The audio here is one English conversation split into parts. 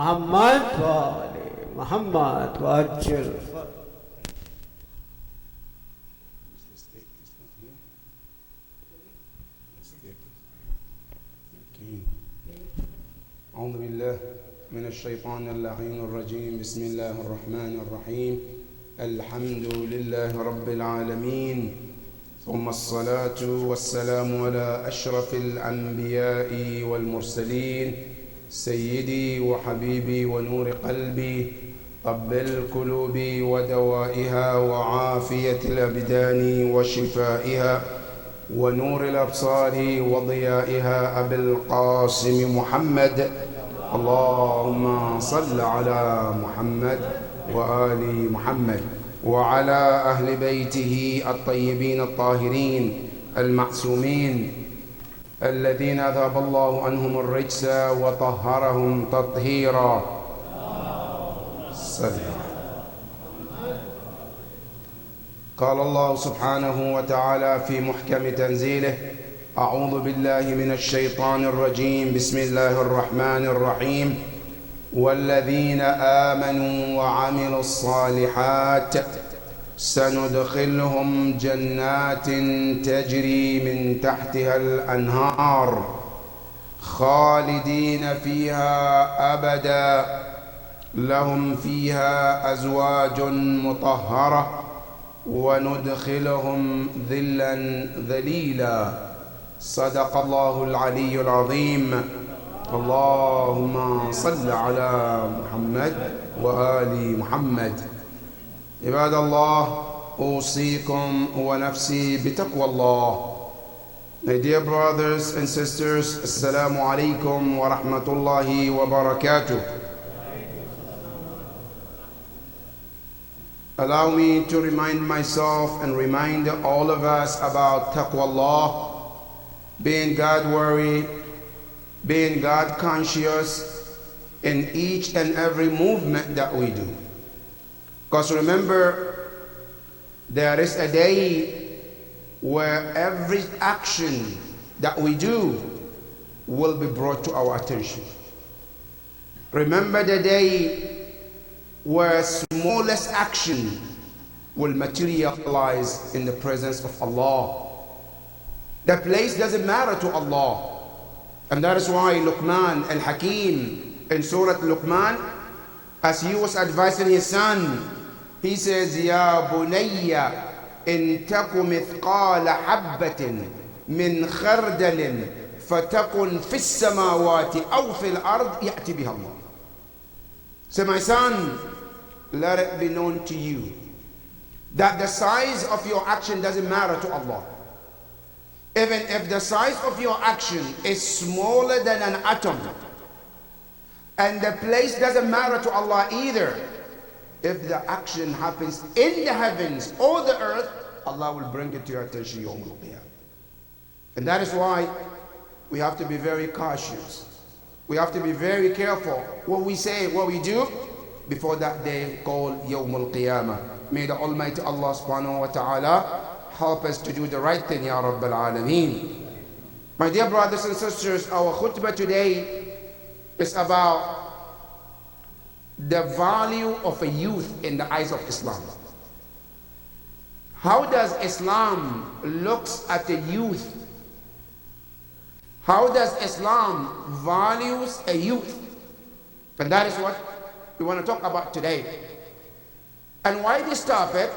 محمد وآل محمد وأجل. أعوذ بالله من الشيطان اللعين الرجيم. بسم الله الرحمن الرحيم. الحمد لله رب العالمين، ثم الصلاة والسلام على أشرف الأنبياء والمرسلين، سيدي وحبيبي ونور قلبي، طب القلوب ودوائها وعافية الأبدان وشفائها ونور الأبصار وضيائها أبي القاسم محمد. اللهم صل على محمد وآل محمد وعلى أهل بيته الطيبين الطاهرين المعصومين الذين أذهب الله عنهم الرجس وطهرهم تطهيرا. قال الله سبحانه وتعالى في محكم تنزيله: أعوذ بالله من الشيطان الرجيم. بسم الله الرحمن الرحيم. والذين آمنوا وعملوا الصالحات سندخلهم جنات تجري من تحتها الأنهار خالدين فيها أبدا لهم فيها أزواج مطهرة وندخلهم ظلا ذليلا. صدق الله العلي العظيم. اللهم صل على محمد وآل محمد. عباد الله، أوصيكم ونفسي بتقوى الله. My dear brothers and sisters, Assalamu alaikum wa rahmatullahi wa barakatuh. Allow me to remind myself and remind all of us about taqwa Allah, being God-worthy, being God-conscious in each and every movement that we do. Because remember, there is a day where every action that we do will be brought to our attention. Remember the day where smallest action will materialize in the presence of Allah. The place doesn't matter to Allah. And that is why Luqman al-Hakim in Surah Luqman, as he was advising his son, he says, Ya bunayya in taku mithqala habbatin min khardalin fatakun fis samawati aw fil ard ya'ti biha Allah. So my son, let it be known to you that the size of your action doesn't matter to Allah. Even if the size of your action is smaller than an atom, and the place doesn't matter to Allah either, if the action happens in the heavens or the earth, Allah will bring it to your attention yawm al-qiyamah. And that is why we have to be very cautious. We have to be very careful what we say, what we do before that day called yawm al-qiyamah. May the Almighty Allah subhanahu wa ta'ala help us to do the right thing, Ya Rabbil Alameen. My dear brothers and sisters, our khutbah today is about the value of a youth in the eyes of Islam. How does Islam looks at the youth? How does Islam values a youth? And that is what we want to talk about today. And why this topic?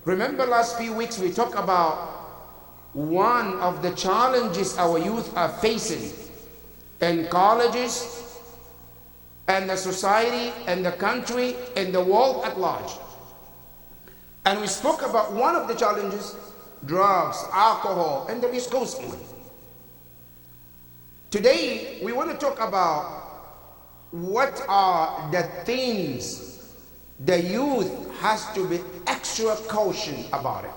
Remember last few weeks we talked about one of the challenges our youth are facing in colleges and the society and the country and the world at large. And we spoke about one of the challenges, drugs, alcohol, and the list goes on. Today we want to talk about what are the things the youth has to be extra cautious about it.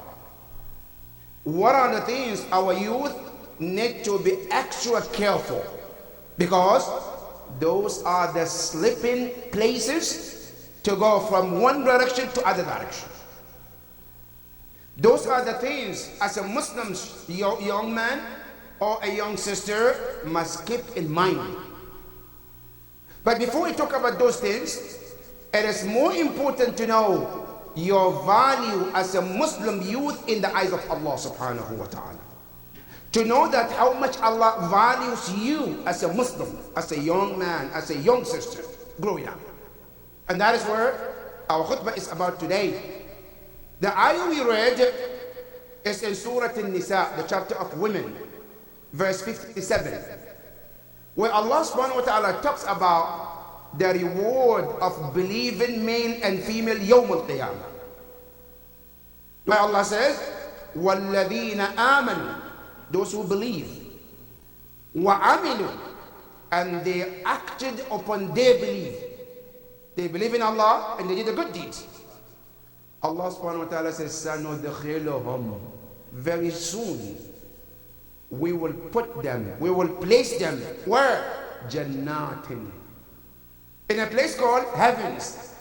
What are the things our youth need to be extra careful? Because those are the slipping places to go from one direction to other direction. Those are the things as a Muslim young man or a young sister must keep in mind. But before we talk about those things, it is more important to know your value as a Muslim youth in the eyes of Allah subhanahu wa ta'ala. To know that how much Allah values you as a Muslim, as a young man, as a young sister growing up. And that is where our khutbah is about today. The ayah we read is in Surah An-Nisa, the chapter of women, verse 57, where Allah subhanahu wa ta'ala talks about the reward of believing male and female Yawm al-Qiyamah. Where Allah says, وَالَّذِينَ آمَنُوا, those who believe, وَعَمِلُوا, and they acted upon their belief. They believe in Allah and they did the good deeds. Allah subhanahu wa ta'ala says, سَنُدْخِلُهُمْ, very soon we will put them, we will place them, where? Jannatin, in a place called heavens.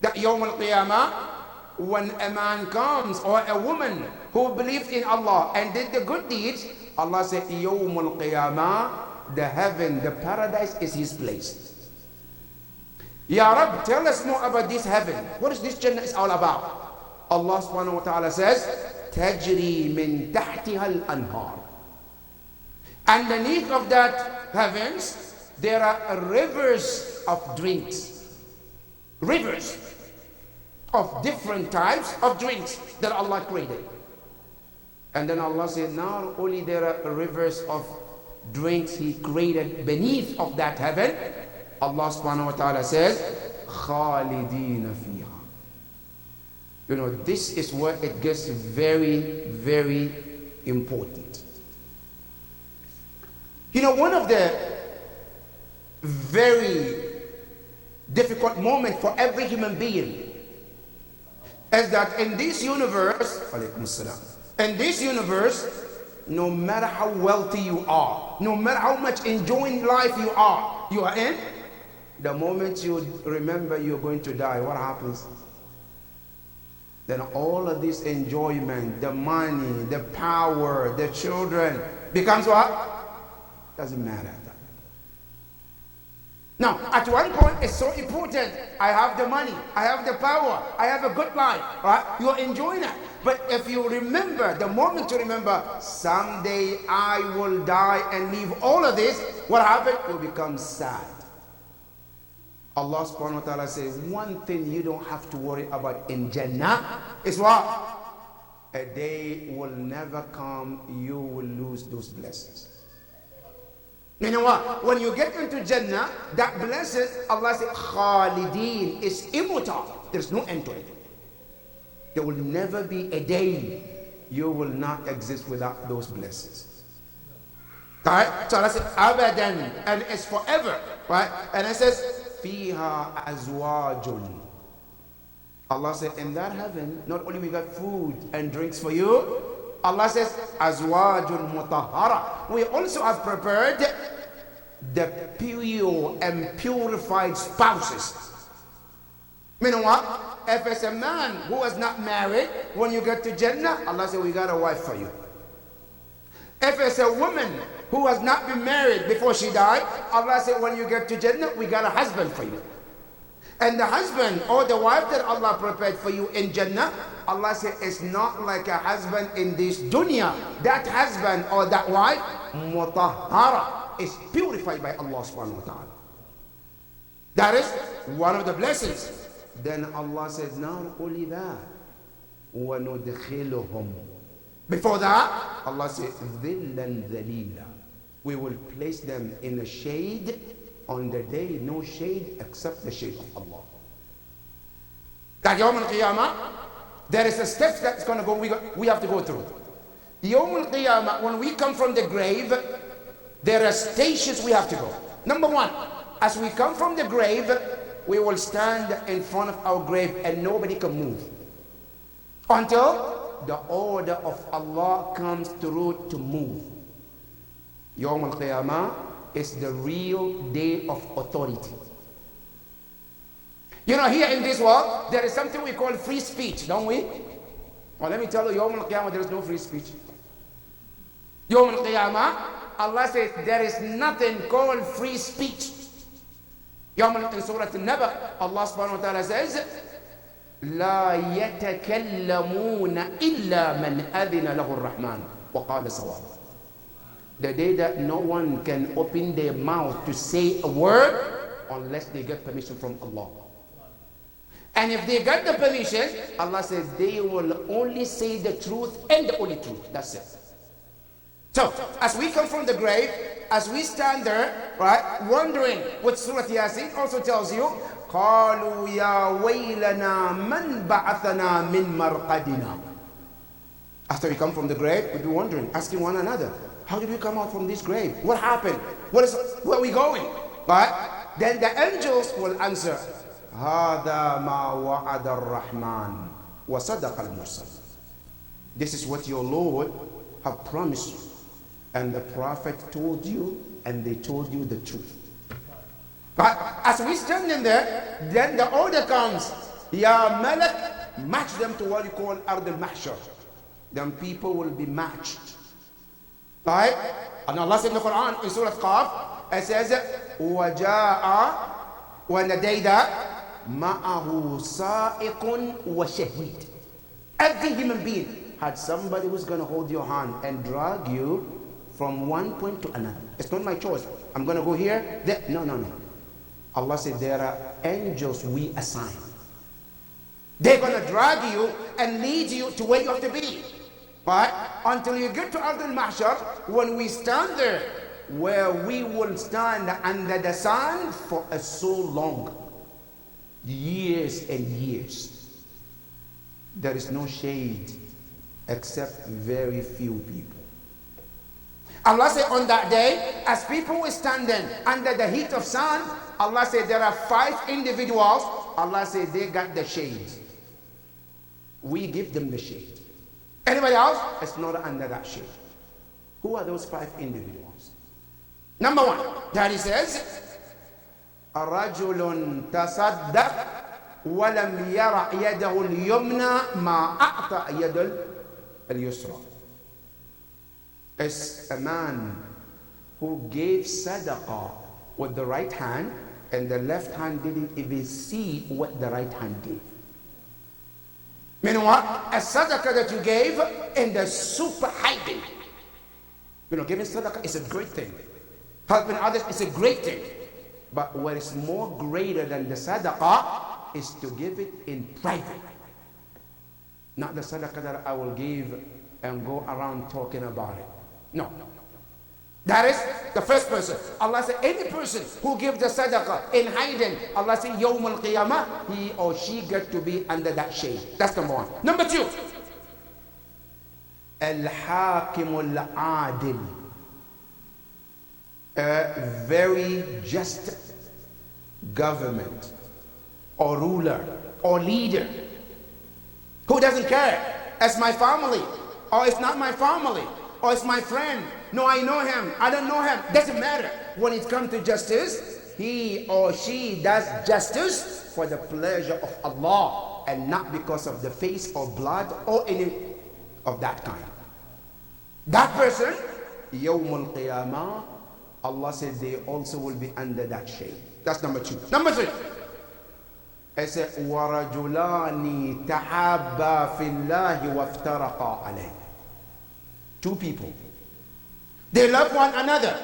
That Yawm al-Qiyamah, when a man comes or a woman who believed in Allah and did the good deeds, Allah said, Yawm al-Qiyamah, the heaven, the paradise is his place. Ya Rab, tell us more about this heaven. What is this Jannah is all about? Allah subhanahu wa ta'ala says, Tajri min tahtiha al-anhar. Underneath of that heavens, there are rivers of drinks. Rivers of different types of drinks that Allah created. And then Allah said, not only there are rivers of drinks He created beneath of that heaven, Allah subhanahu wa ta'ala says, Khalidina fiha. You know, this is where it gets very, very important. You know, one of the very difficult moments for every human being is that in this universe, no matter how wealthy you are, no matter how much enjoying life you are in, the moment you remember you're going to die, what happens? Then all of this enjoyment, the money, the power, the children, becomes what? Doesn't matter. Now, at one point, it's so important. I have the money, I have the power, I have a good life, right? You're enjoying it. But if you remember, the moment you remember, someday I will die and leave all of this, what happens? You become sad. Allah subhanahu wa ta'ala says, one thing you don't have to worry about in Jannah is what? A day will never come, you will lose those blessings. You know what? When you get into Jannah, that blessing, Allah says, Khalidin, is immortal. There's no end to it. There will never be a day you will not exist without those blessings. Alright? So Allah says, Abadan, and it's forever. Right? And it says, Fiha azwajun. Allah said, in that heaven, not only we got food and drinks for you, Allah says, azwajun mutahhara. We also have prepared the pure and purified spouses. Meaning what? If it's a man who is not married, when you get to Jannah, Allah said, we got a wife for you. If it's a woman who has not been married before she died, Allah said, when you get to Jannah, we got a husband for you. And the husband or the wife that Allah prepared for you in Jannah, Allah said, it's not like a husband in this dunya. That husband or that wife, mutahhara, is purified by Allah subhanahu wa ta'ala. That is one of the blessings. Then Allah said, not only that, وَنُدْخِلُهُمْ. Before that, Allah said, ذِلًّا ذَلِيلًا. We will place them in a shade on the day, no shade except the shade of Allah. That Yawm al-Qiyamah, there is a step that's going to go, we have to go through. Yawm al-Qiyamah, when we come from the grave, there are stations we have to go. Number one, as we come from the grave, we will stand in front of our grave and nobody can move until the order of Allah comes through to move. Yawm al-Qiyamah is the real day of authority. You know, here in this world, there is something we call free speech, don't we? Well, let me tell you, Yawm al-Qiyamah, there is no free speech. Yawm al-Qiyamah, Allah says there is nothing called free speech. In Surah Al-Naba, Allah subhanahu wa ta'ala says, لا يتكلمون إلا من أذن له الرحمن وقال صواب. The day that no one can open their mouth to say a word unless they get permission from Allah. And if they get the permission, Allah says they will only say the truth and the only truth. That's it. So, as we come from the grave, as we stand there, right, wondering what Surah Yasin also tells you, قالوا يا ويلنا من بعثنا من مرقدنا. After we come from the grave, we'll be wondering, asking one another, how did we come out from this grave? What happened? Where are we going? Right? Then the angels will answer, هذا ما وعد الرحمن وصدق المرسل. This is what your Lord have promised you. And the Prophet told you, and they told you the truth. But as we stand in there, then the order comes, Ya Malak, match them to what you call Ard al-Mahshar. Then people will be matched. Right? And Allah said in the Quran, in Surah Qaf, it says, وَجَاءَ وَنَدَيْدَ مَعَهُ سَائِقٌ وَشَهِيدٌ. Every human being had somebody who's going to hold your hand and drag you from one point to another. It's not my choice. I'm going to go here, there. No. Allah said there are angels we assign. They're going to drag you and lead you to where you have to be. Right? Until you get to Ard al-Mahshar, when we stand there, where we will stand under the sun for so long, years and years. There is no shade except very few people. Allah said on that day, as people were standing under the heat of sun, Allah said there are 5 individuals. Allah said they got the shade. We give them the shade. Anybody else? It's not under that shade. Who are those 5 individuals? Number 1, Daddy says, رجل تصدق ولم يرى يده اليمنى ما أعطى يد اليسرى. It's a man who gave sadaqah with the right hand, and the left hand didn't even see what the right hand gave. Meaning what? A sadaqah that you gave in the super hiding. Giving sadaqah is a great thing. Helping others is a great thing. But what is more greater than the sadaqah is to give it in private. Not the sadaqah that I will give and go around talking about it. No. That is the first person. Allah said any person who gives the sadaqah in hiding, Allah said Yawm al-Qiyamah, he or she get to be under that shade. That's number 1. Number 2, Al-Hakim al-Adil. A very just government or ruler or leader who doesn't care. It's my family, or it's not my family, or it's my friend. No, I know him, I don't know him. Doesn't matter. When it comes to justice, he or she does justice for the pleasure of Allah and not because of the face or blood or any of that kind. That person, Yawm al-Qiyamah, Allah said they also will be under that shade. That's number 2. Number 3, it said وَرَجُلَانِ تَحَابَّا فِي اللَّهِ وَافْتَرَقَا عَلَيْهِ. 2 people. They love one another.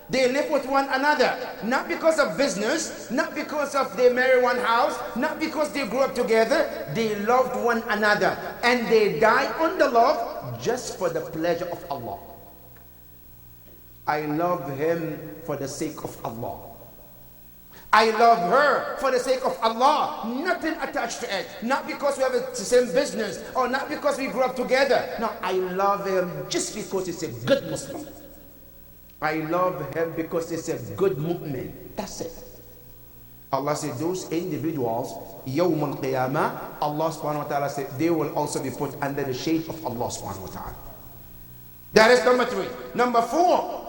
They live with one another. Not because of business, not because of they marry one house, not because they grew up together. They loved one another. And they die on the love just for the pleasure of Allah. I love him for the sake of Allah. I love her for the sake of Allah. Nothing attached to it. Not because we have the same business or not because we grew up together. No, I love him just because he's a good Muslim. I love him because he's a good mu'min. That's it. Allah said those individuals, Yawm al-Qiyamah, Allah subhanahu wa ta'ala said they will also be put under the shade of Allah subhanahu wa ta'ala. That is number 3. Number 4.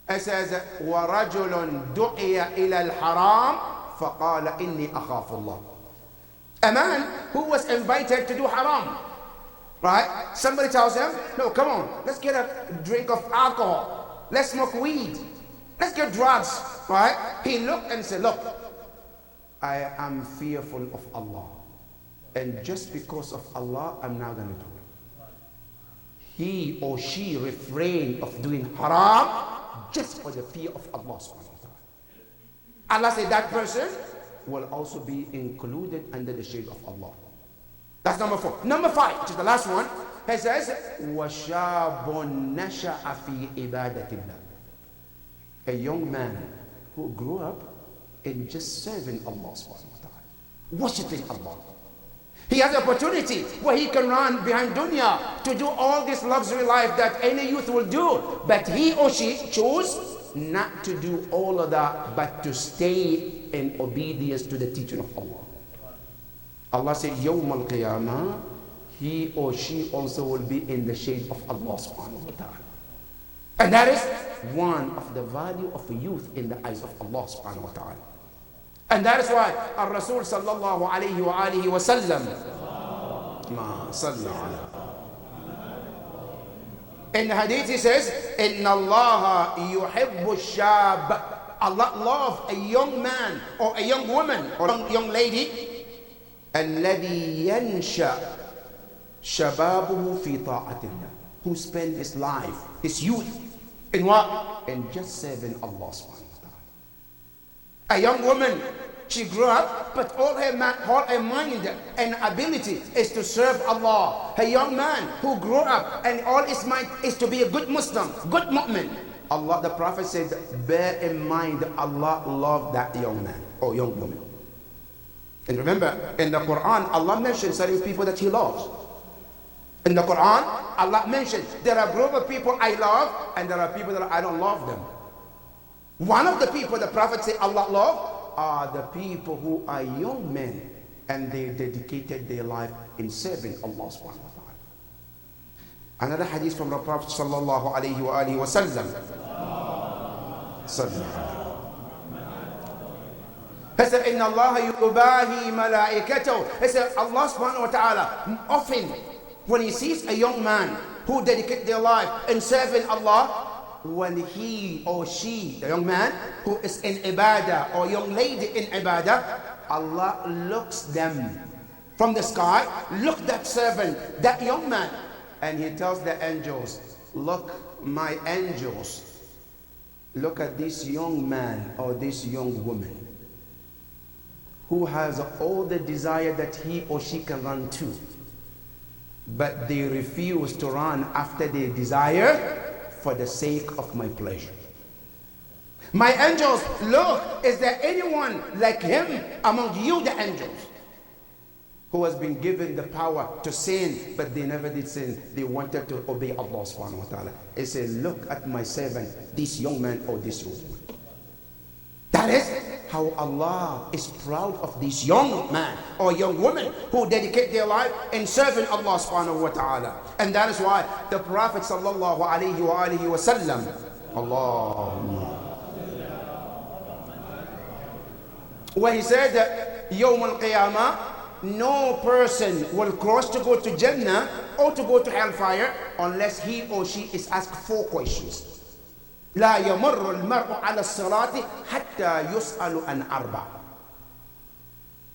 It says, وَرَجُلٌ دُعِيَ إِلَى الْحَرَامِ فَقَالَ إِنِّي أَخَافُ اللَّهِ. A man who was invited to do haram. Right? Somebody tells him, no, come on, let's get a drink of alcohol. Let's smoke weed. Let's get drugs, right? He looked and said, look, I am fearful of Allah. And just because of Allah, I'm not going to do it. He or she refrained of doing haram just for the fear of Allah subhanahu wa ta'ala. Allah said that person will also be included under the shade of Allah. That's number 4. Number 5, which is the last one, he says, وَشَابٌ نَشَأَ فِي عِبَادَةِ اللَّهِ. A young man who grew up in just serving Allah subhanahu wa ta'ala, worshipping Allah. He has the opportunity where he can run behind dunya to do all this luxury life that any youth will do. But he or she chose not to do all of that, but to stay in obedience to the teaching of Allah. Allah said, Yawm al-Qiyamah, he or she also will be in the shade of Allah subhanahu wa ta'ala. And that is one of the value of youth in the eyes of Allah subhanahu wa ta'ala. And that is why Ar-Rasul sallallahu alayhi wa alihi wa sallam, in the hadith he says, Inna Allah yuhibbu shab. Allah loves a young man or a young woman or a young lady الذي ينشأ شبابه في طاعة الله, who spend his life, his youth, in what? In just serving Allah subhanahu wa ta'ala. A young woman, she grew up, but all her mind and ability is to serve Allah. A young man who grew up and all his mind is to be a good Muslim, good mu'min. Allah, the Prophet said, bear in mind Allah loved that young man or young woman. And remember, in the Quran, Allah mentioned certain people that He loves. In the Quran, Allah mentioned there are a group of people I love and there are people that I don't love them. One of the people the Prophet said Allah loved are the people who are young men and they dedicated their life in serving Allah subhanahu wa ta'ala. Another hadith from the Prophet sallallahu alayhi wa alihi wa sallam. He said, Inna Allah yubahi malaikatahu. He said, Allah subhanahu wa ta'ala, often when He sees a young man who dedicate their life in serving Allah, when he or she, the young man who is in ibadah or young lady in ibadah, Allah looks them from the sky, look that servant, that young man, and He tells the angels, look, my angels, look at this young man or this young woman who has all the desire that he or she can run to, but they refuse to run after their desire for the sake of my pleasure. My angels, look, is there anyone like him among you, the angels, who has been given the power to sin, but they never did sin? They wanted to obey Allah subhanahu wa ta'ala. He said, look at my servant, this young man or this young woman. That is how Allah is proud of this young man or young woman who dedicate their life in serving Allah subhanahu wa ta'ala. And that is why the Prophet sallallahu alayhi wa alihi wa sallam, Allahumma, when he said that Yawm al-Qiyamah, no person will cross to go to Jannah or to go to hellfire unless he or she is asked 4 questions. لا يمر المرء على الصراط حتى يسأل عن 4.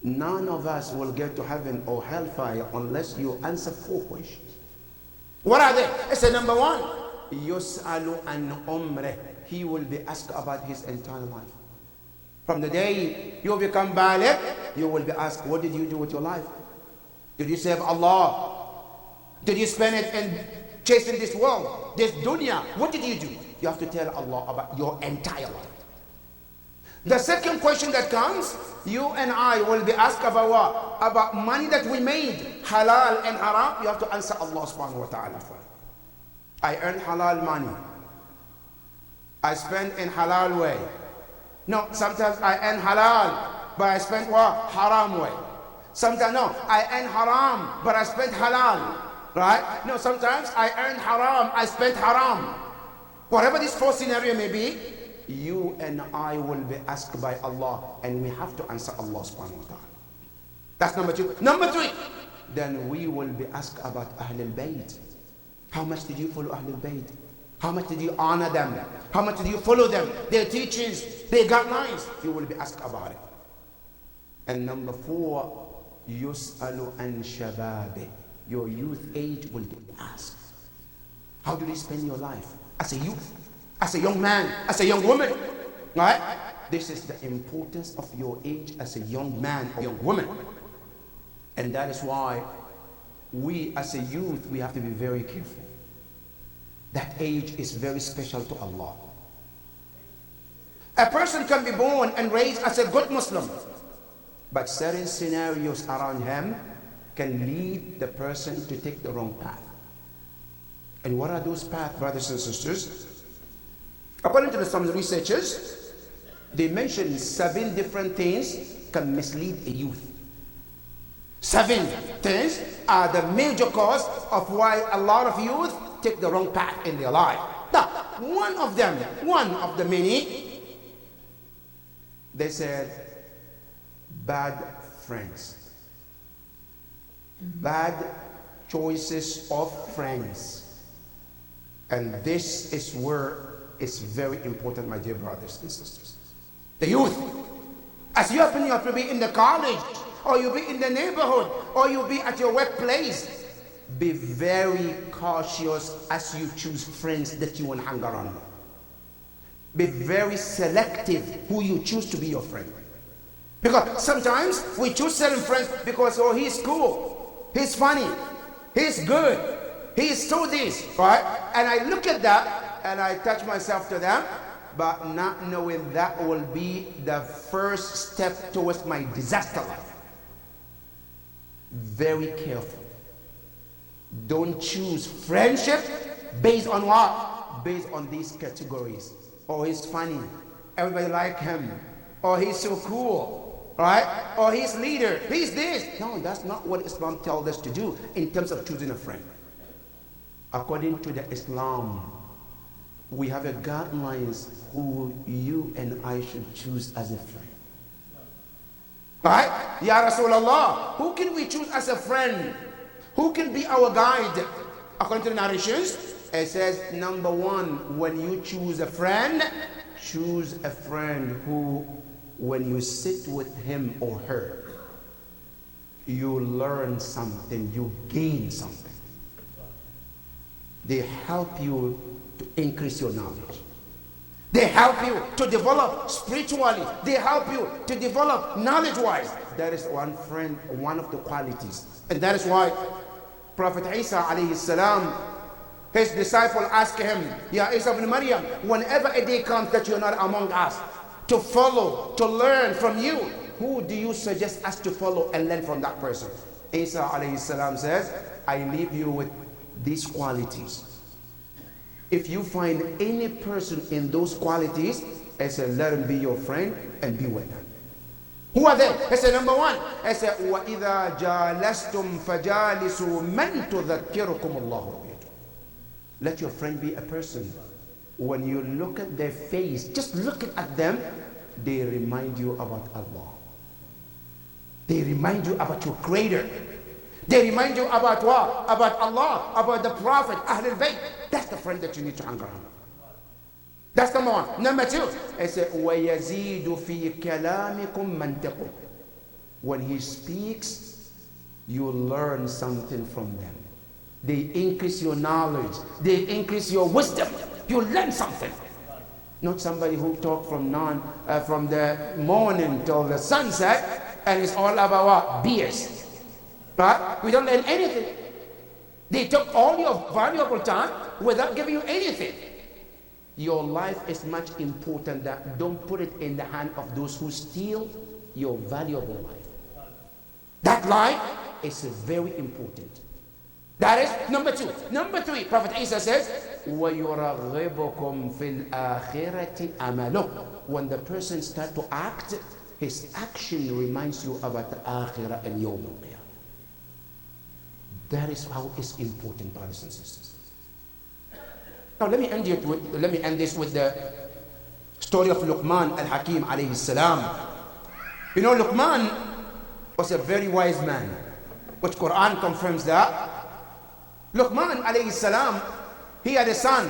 None of us will get to heaven or hellfire unless you answer 4 questions. What are they? It's number 1. يسأل عن عمره. He will be asked about his entire life. From the day you become baligh, you will be asked, what did you do with your life? Did you serve Allah? Did you spend it in chasing this world, this dunya? What did you do? You have to tell Allah about your entire life. The second question that comes, you and I will be asked about what? About money that we made, halal and haram. You have to answer Allah subhanahu wa ta'ala for it. I earn halal money. I spend in halal way. No, sometimes I earn halal, but I spend what? Haram way. Sometimes no, I earn haram, but I spend halal. Right? No, sometimes I earn haram, I spend haram. Whatever this 4 scenario may be, you and I will be asked by Allah, and we have to answer Allah subhanahu wa ta'ala. That's number 2. Number 3, then we will be asked about Ahlul Bayt. How much did you follow Ahlul Bayt? How much did you honor them? How much did you follow them? Their teachings, their guidelines. You will be asked about it. And number 4, yus'alu an shababi. Your youth age will be asked. How did you spend your life as a youth, as a young man, as a young woman? Right? This is the importance of your age as a young man or young woman. And that is why we as a youth, we have to be very careful. That age is very special to Allah. A person can be born and raised as a good Muslim, but certain scenarios around him can lead the person to take the wrong path. And what are those paths, brothers and sisters? According to some researchers, they mention 7 different things can mislead a youth. 7 things are the major cause of why a lot of youth take the wrong path in their life. Now, one of the many, they said, bad friends. Bad choices of friends. And this is where it's very important, my dear brothers and sisters. The youth, as you happen to be in the college, or you be in the neighborhood, or you be at your workplace, be very cautious as you choose friends that you want to hang around with. Be very selective who you choose to be your friend. Because sometimes we choose certain friends because, oh, he's cool, he's funny, he's good, he's so this, right? And I look at that and I touch myself to them, but not knowing that will be the first step towards my disaster life. Very careful. Don't choose friendship based on what? Based on these categories. Oh, he's funny, everybody like him. Or he's so cool, right? Or he's leader, he's this. No, that's not what Islam tells us to do in terms of choosing a friend. According to the Islam, we have a guidelines who you and I should choose as a friend. Right? Ya Rasulullah, who can we choose as a friend? Who can be our guide? According to the narrations, it says, number 1, when you choose a friend who, when you sit with him or her, you learn something, you gain something. They help you to increase your knowledge. They help you to develop spiritually. They help you to develop knowledge-wise. That is one friend, one of the qualities. And that is why Prophet Isa alayhi salam, his disciple asked him, Ya Isa ibn Maryam, whenever a day comes that you're not among us, to follow, to learn from you, who do you suggest us to follow and learn from that person? Isa alayhi salam says, I leave you with these qualities. If you find any person in those qualities, I said, let him be your friend and be with them. Who are they? I said, number 1, I said, وَإِذَا جَالَسْتُمْ فَجَالِسُوا مَنْ تُذَكِّرُكُمُ اللَّهُ بِيَدُهُ. Let your friend be a person. When you look at their face, just looking at them, they remind you about Allah. They remind you about your Creator. They remind you about what? About Allah, about the Prophet, Ahlul Bayt. That's the friend that you need to hang around. That's number 1. Number 2, it says, وَيَزِيدُ فِي كَلَامِكُمْ مَنْتِقُ. When he speaks, you learn something from them. They increase your knowledge. They increase your wisdom. You learn something. Not somebody who talk from the morning till the sunset, and it's all about what? BS. Right? We don't learn anything. They took all your valuable time without giving you anything. Your life is much important. That don't put it in the hand of those who steal your valuable life. That life is very important. That is number 2. Number 3, Prophet Isa says, وَيُرَغِّبُكُمْ فِي الْآخِرَةِ أَمَلُهُ. When the person starts to act, his action reminds you about the Akhirah and Yawm al-Qiyamah. That is how it's important, brothers and sisters. Now let me end this with the story of Luqman al-Hakim alayhi salam. You know, Luqman was a very wise man, which Quran confirms that. Luqman alayhi salam, he had a son.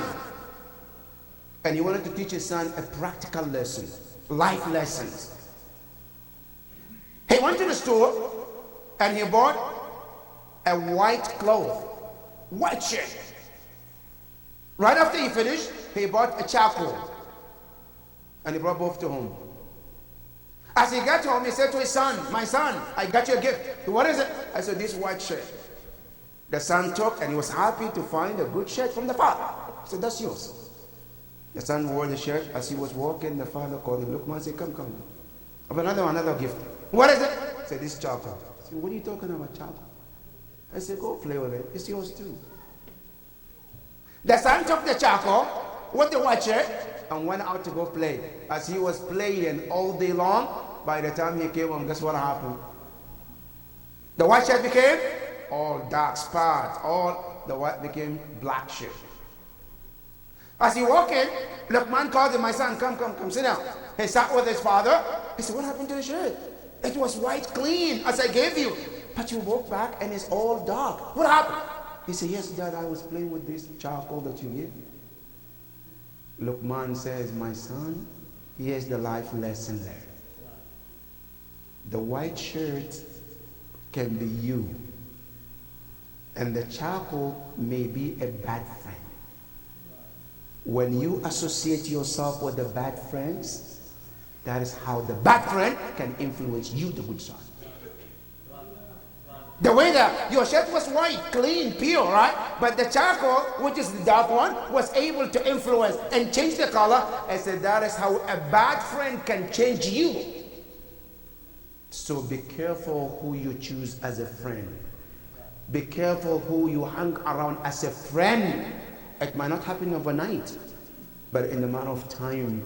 And he wanted to teach his son a practical lesson, life lessons. He went to the store and he bought a white cloth, white shirt. Right after he finished, he bought a charcoal and he brought both to home. As he got home, he said to his son, "My son, I got you a gift." "What is it?" I said, "This white shirt." The son took and he was happy to find a good shirt from the father. He said, "That's yours." The son wore the shirt. As he was walking, the father called him. Luqman said, "Come. I have another gift." "What is it?" I said, "This charcoal." I said, "What are you talking about, charcoal?" I said, "Go play with it. It's yours too." The son took the charcoal with the white shirt and went out to go play. As he was playing all day long, by the time he came home, guess what happened? The white shirt became all dark spots. All the white became black shirt. As he walked in, Luqman called him, "My son, come, sit down." He sat with his father. He said, "What happened to the shirt? It was white clean as I gave you. But you walk back and it's all dark. What happened?" He said, "Yes, Dad, I was playing with this charcoal that you gave me." Luqman says, "My son, here's the life lesson there. The white shirt can be you, and the charcoal may be a bad friend. When you associate yourself with the bad friends, that is how the bad friend can influence you, the good son. The way that your shirt was white, clean, pure, right? But the charcoal, which is the dark one, was able to influence and change the color. I said that is how a bad friend can change you. So be careful who you choose as a friend. Be careful who you hang around as a friend. It might not happen overnight, but in a matter of time,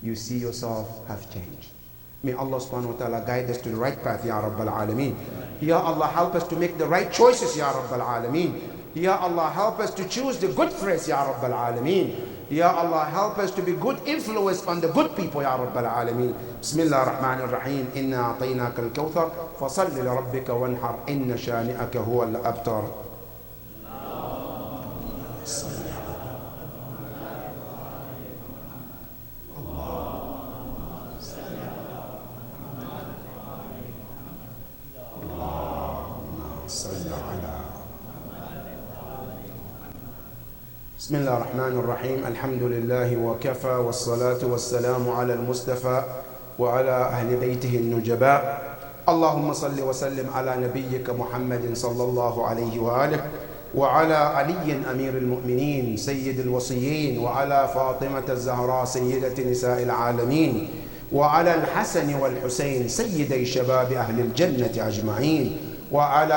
you see yourself have changed. May Allah subhanahu wa ta'ala guide us to the right path, Ya Rabbal Alameen. Ya Allah, help us to make the right choices, Ya Rabbal Alameen. Ya Allah, help us to choose the good friends, Ya Rabbal Alameen. Ya Allah, help us to be good influence on the good people, Ya Rabbal Alameen. Bismillah ar-Rahman ar-Rahim. Inna a'tainaka al-kawthar fasalli li rabbika wanhar inna shani'aka huwa al-abtar. بسم الله الرحمن الرحيم. الحمد لله وكفى والصلاة والسلام على المصطفى وعلى أهل بيته النجباء. اللهم صل وسلم على نبيك محمد صلى الله عليه وآله وعلى علي أمير المؤمنين سيد الوصيين وعلى فاطمة الزهراء سيدة نساء العالمين وعلى الحسن والحسين سيدي شباب أهل الجنة أجمعين وعلى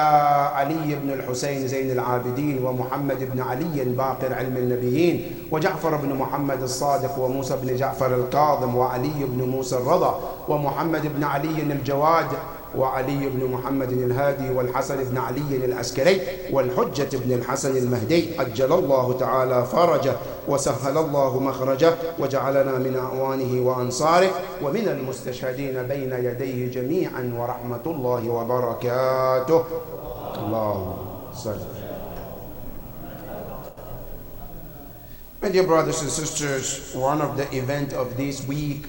علي بن الحسين زين العابدين ومحمد بن علي باقر علم النبيين وجعفر بن محمد الصادق وموسى بن جعفر الكاظم وعلي بن موسى الرضا ومحمد بن علي الجواد وعلي بن محمد الهادي والحسن بن علي العسكري والحجة بن الحسن المهدي عجل الله تعالى فرجه وسهل الله مخرجه وجعلنا من أعوانه وأنصاره ومن المستشهدين بين يديه جميعا ورحمة الله وبركاته. اللهم صل. My dear brothers and sisters, one of the events of this week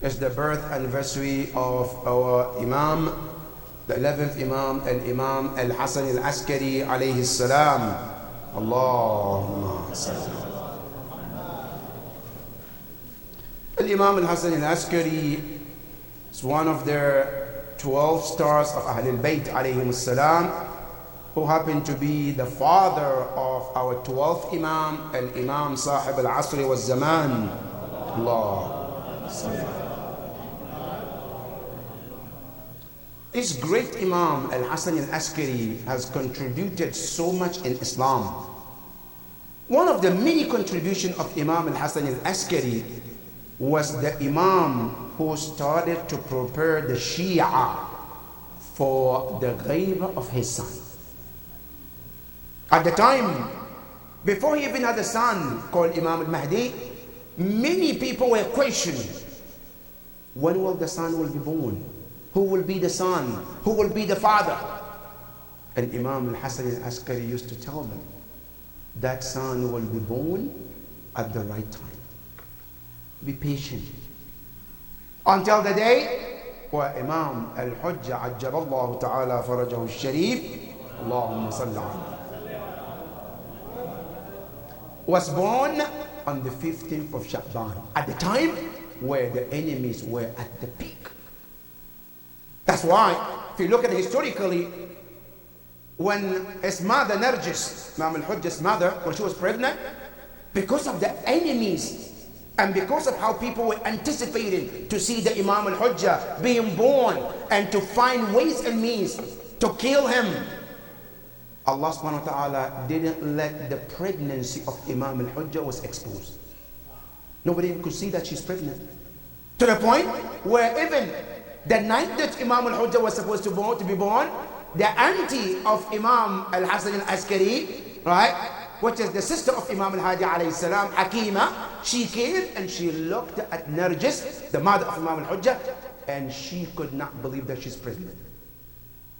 is the birth anniversary of our Imam, the 11th Imam, Al-Imam Al-Hasan Al-Askari alayhi salam. Allahumma salli. Al-Imam Al-Hasan Al-Askari is one of the 12 stars of Ahlul Bayt alayhim salam, who happened to be the father of our 12th Imam, Al-Imam Sahib Al-Asri Wal-Zaman. Allah salli. This great Imam Al-Hasan Al-Askari has contributed so much in Islam. One of the many contributions of Imam Al-Hasan Al-Askari was the Imam who started to prepare the Shia for the ghaiba of his son. At the time, before he even had a son called Imam Al-Mahdi, many people were questioning, when will the son will be born? Who will be the son? Who will be the father? And Imam Al-Hasan Al-Askari used to tell them, that son will be born at the right time. Be patient. Until the day where Imam Al-Hujjah Ajjalallahu Ta'ala Farajahu Sharif, Allahumma salli ala, was born on the 15th of Sha'ban, at the time where the enemies were at the peak. That's why, if you look at it historically, when his mother, Narjis, Imam Al-Hujjah's mother, when she was pregnant, because of the enemies and because of how people were anticipating to see the Imam Al-Hujjah being born and to find ways and means to kill him, Allah subhanahu wa ta'ala didn't let the pregnancy of Imam Al-Hujjah was exposed. Nobody could see that she's pregnant. To the point where even the night that Imam Al-Hujjah was supposed to be born, the auntie of Imam Al-Hasan Al-Askari, right, which is the sister of Imam Al-Hadi alayhi salam, Hakima, she came and she looked at Narjis, the mother of Imam Al-Hujjah, and she could not believe that she's pregnant.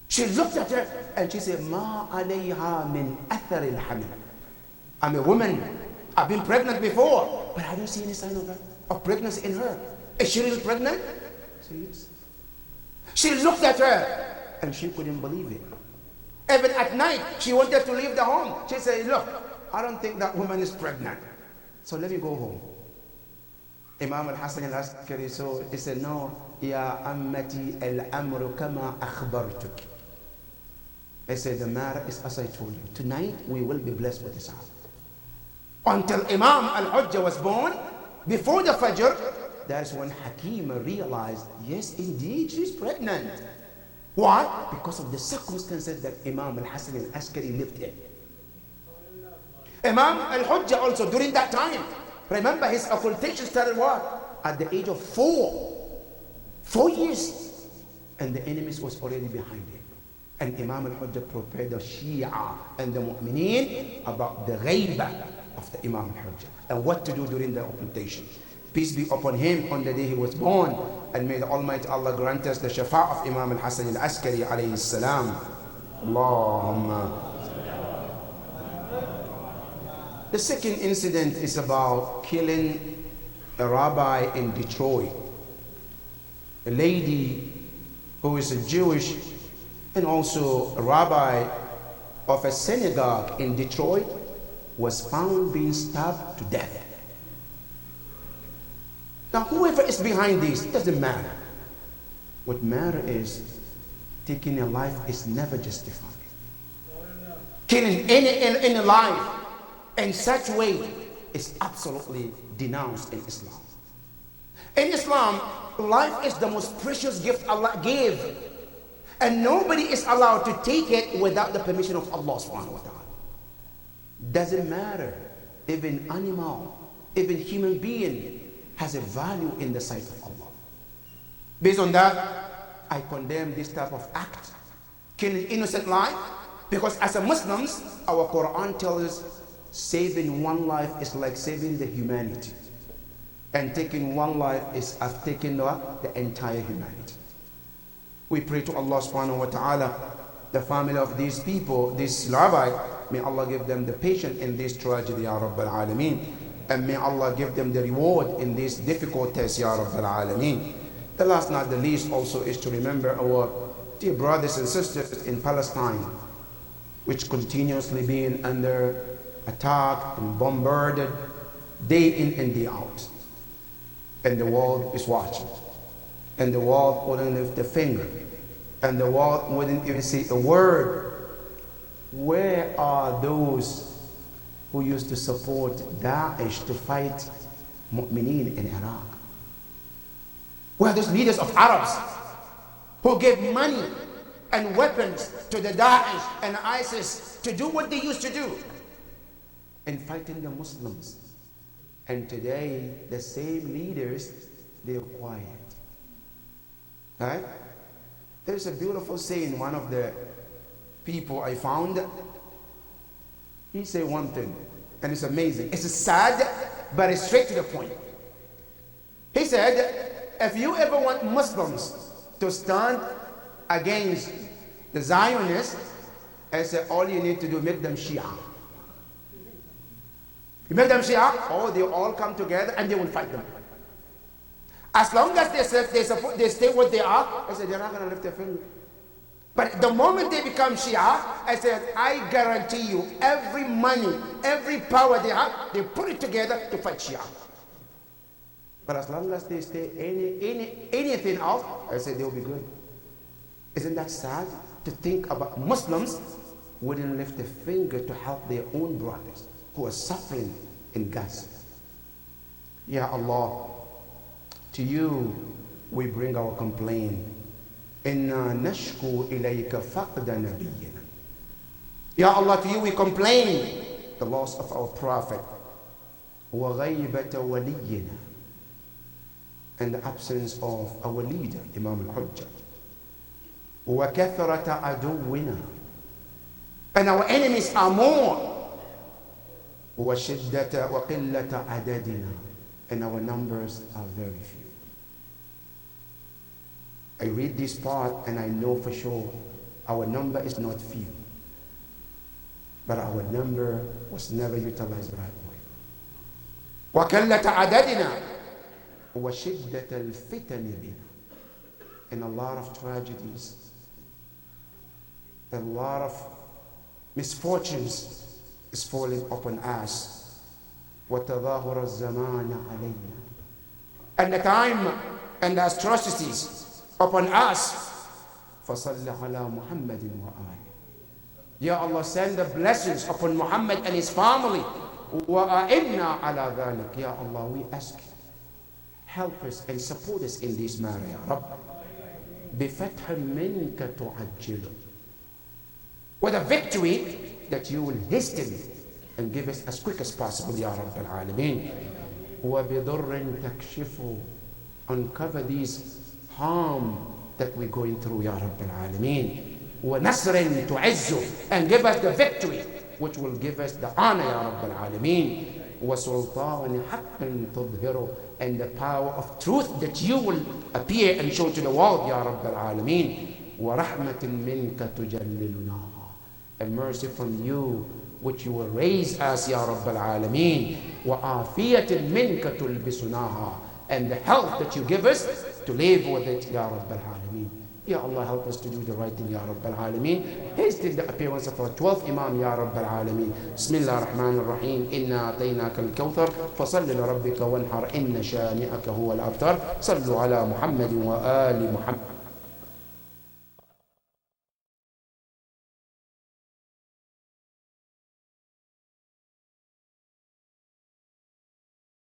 She looked at her and she said, Ma alayha min athar al-hamil. I'm a woman. I've been pregnant before, but I don't see any sign of pregnancy in her. Is she really pregnant? She yes. She looked at her and she couldn't believe it. Even at night, she wanted to leave the home. She said, look, I don't think that woman is pregnant, so let me go home. Imam Al-Hasan Al-Askari, so he said, no, Ya ammati al-amru kama akhbartuk. He said, the matter is as I told you. Tonight, we will be blessed with this child. Until Imam Al-Hujjah was born, before the Fajr, that's when Hakima realized, yes, indeed, she's pregnant. Why? Because of the circumstances that Imam Al-Hasan Al-Askari lived in. Imam Al-Hujjah also, during that time, remember his occultation started what? At the age of 4. 4 years. And the enemies was already behind him. And Imam Al-Hujjah prepared the Shia and the Mu'mineen about the ghaiba of the Imam Al-Hujjah and what to do during the occultation. Peace be upon him on the day he was born, and may the Almighty Allah grant us the shafa of Imam Al-Hasan Al-Askari alayhi salam. Allahumma. The second incident is about killing a rabbi in Detroit. A lady who is a Jewish and also a rabbi of a synagogue in Detroit was found being stabbed to death. Now, whoever is behind this, it doesn't matter. What matters is taking a life is never justified. Killing any life in such a way is absolutely denounced in Islam. In Islam, life is the most precious gift Allah gave, and nobody is allowed to take it without the permission of Allah subhanahu wa ta'ala. Doesn't matter, even animal, even human being has a value in the sight of Allah. Based on that, I condemn this type of act, killing innocent life, because as a Muslims, our Quran tells us saving one life is like saving the humanity, and taking one life is as taking the entire humanity. We pray to Allah subhanahu wa ta'ala, the family of these people, this rabbi, may Allah give them the patience in this tragedy, Ya Rabbal Alameen. And may Allah give them the reward in this difficult test, Ya Rabbal Alameen. The last, not the least, also is to remember our dear brothers and sisters in Palestine, which continuously being under attack and bombarded day in and day out. And the world is watching. And the world wouldn't lift a finger. And the world wouldn't even say a word. Where are those who used to support Daesh to fight Mu'mineen in Iraq? Where are those leaders of Arabs who gave money and weapons to the Daesh and ISIS to do what they used to do in fighting the Muslims? And today, the same leaders, they're quiet. Right? There's a beautiful saying, one of the people I found, he said one thing, and it's amazing. It's sad, but it's straight to the point. He said, if you ever want Muslims to stand against the Zionists, I said, all you need to do, make them Shia. You make them Shia, oh, they all come together and they will fight them. As long as they stay what they are, I said, they're not going to lift their finger. But the moment they become Shia, I said, I guarantee you, every money, every power they have, they put it together to fight Shia. But as long as they stay anything else, I said they'll be good. Isn't that sad to think about Muslims wouldn't lift a finger to help their own brothers who are suffering in Gaza? Ya Allah, to you we bring our complaint. Inna nashku ilayka faqda nabiyyina. Ya Allah, to you we complain the loss of our prophet, wa ghaybata waliyyina, and the absence of our leader, Imam al-Hujjah, wa kathrata aduwina, and our enemies are more, wa shiddata wa qillata adadina, and our numbers are very few. I read this part and I know for sure our number is not few, but our number was never utilized the right way. وَكَلَّةَ عَدَدِنَا وَشِدَّةَ الْفِتَنِ بِنَا. And a lot of tragedies, a lot of misfortunes is falling upon us. وَتَظَاهُرَ الزَّمَانَ عَلَيْنَا. And the time and the atrocities upon us. فَصَلَّ عَلَى مُحَمَّدٍ وَآلِهِ. Ya Allah, send the blessings upon Muhammad and his family. وَأَعِنَّا عَلَى ذَلِكَ. Ya Allah, we ask you, help us and support us in this matter, Ya Rabb. بِفَتْحٍ مِنْكَ تُعَجِّلُ. With a victory that you will hasten and give us as quick as possible, Ya Rabb al-Alameen. وَبِضُرٍّ تَكْشِفُ. Uncover these harm that we're going through, Ya Rabbil Alameen. Wa nasrin tu'izzu, and give us the victory which will give us the honor, Ya Rabbil Alameen. Wa sultan haqqan tudhiru, and the power of truth that you will appear and show to the world, Ya Rabbil Alameen. Wa rahmatin minka tujalliluna, and mercy from you which you will raise us, Ya Rabbil Alameen. Wa afiyatin minka tulbisunaha, and the health that you give us to live with it, Ya Rabbal Alameen. Ya Allah, help us to do the right thing, Ya Rabbal Alameen. Hasten the appearance of our 12th Imam, Ya Rabbal Alameen. Bismillah ar-Rahman ar-Rahim. Inna ataynaka al-kawthar, fasalli li rabbika wanhar, inna shani'aka huwa al-abtar. Sallu ala Muhammadin wa ali Muhammad.